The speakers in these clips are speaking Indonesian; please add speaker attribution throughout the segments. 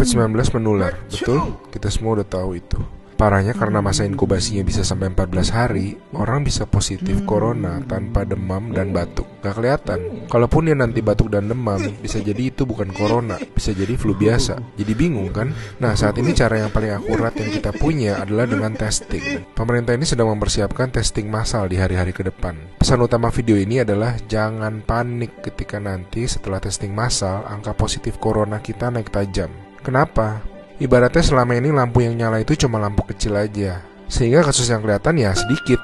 Speaker 1: COVID-19 menular, betul? Kita semua udah tahu itu. Parahnya karena masa inkubasinya bisa sampai 14 hari, orang bisa positif corona tanpa demam dan batuk. Gak kelihatan. Kalaupun dia nanti batuk dan demam, bisa jadi itu bukan corona, bisa jadi flu biasa. Jadi bingung kan? Nah, saat ini cara yang paling akurat yang kita punya adalah dengan testing. Pemerintah ini sedang mempersiapkan testing massal di hari-hari ke depan. Pesan utama video ini adalah jangan panik ketika nanti setelah testing massal, angka positif corona kita naik tajam. Kenapa? Ibaratnya selama ini lampu yang nyala itu cuma lampu kecil aja, sehingga kasus yang kelihatan ya sedikit.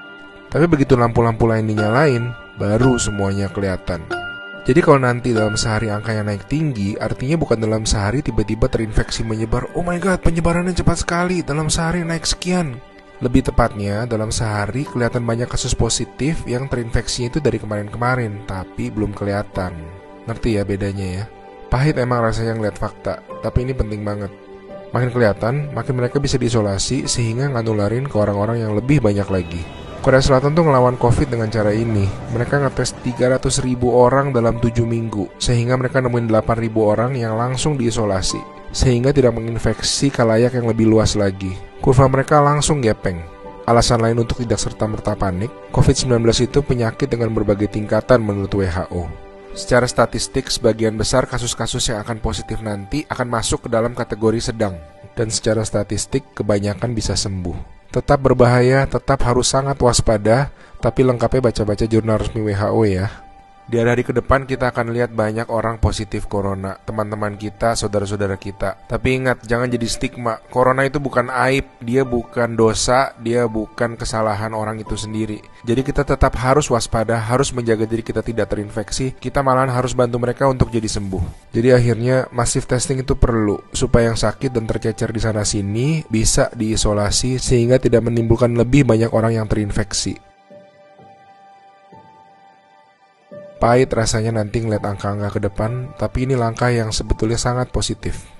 Speaker 1: Tapi begitu lampu-lampu lain dinyalain, baru semuanya kelihatan. Jadi kalau nanti dalam sehari angkanya naik tinggi, artinya bukan dalam sehari tiba-tiba terinfeksi menyebar. Oh my god, penyebarannya cepat sekali, dalam sehari naik sekian. Lebih tepatnya, dalam sehari kelihatan banyak kasus positif yang terinfeksinya itu dari kemarin-kemarin, tapi belum kelihatan. Ngerti ya bedanya ya? Pahit emang rasanya ngeliat fakta, tapi ini penting banget. Makin kelihatan, makin mereka bisa diisolasi sehingga nggak nularin ke orang-orang yang lebih banyak lagi. Korea Selatan tuh ngelawan COVID dengan cara ini. Mereka ngetes 300.000 orang dalam 7 minggu, sehingga mereka nemuin 8.000 orang yang langsung diisolasi, sehingga tidak menginfeksi khalayak yang lebih luas lagi. Kurva mereka langsung gepeng. Alasan lain untuk tidak serta-merta panik, COVID-19 itu penyakit dengan berbagai tingkatan menurut WHO. Secara statistik, sebagian besar kasus-kasus yang akan positif nanti akan masuk ke dalam kategori sedang. Dan secara statistik, kebanyakan bisa sembuh. Tetap berbahaya, tetap harus sangat waspada, tapi lengkapnya baca-baca jurnal resmi WHO ya. Di hari-hari ke depan kita akan lihat banyak orang positif corona, teman-teman kita, saudara-saudara kita. Tapi ingat, jangan jadi stigma. Corona itu bukan aib, dia bukan dosa, dia bukan kesalahan orang itu sendiri. Jadi kita tetap harus waspada, harus menjaga diri kita tidak terinfeksi. Kita malahan harus bantu mereka untuk jadi sembuh. Jadi akhirnya massive testing itu perlu, supaya yang sakit dan tercecer di sana-sini bisa diisolasi sehingga tidak menimbulkan lebih banyak orang yang terinfeksi. Pahit rasanya nanti ngeliat angka-angka ke depan, tapi ini langkah yang sebetulnya sangat positif.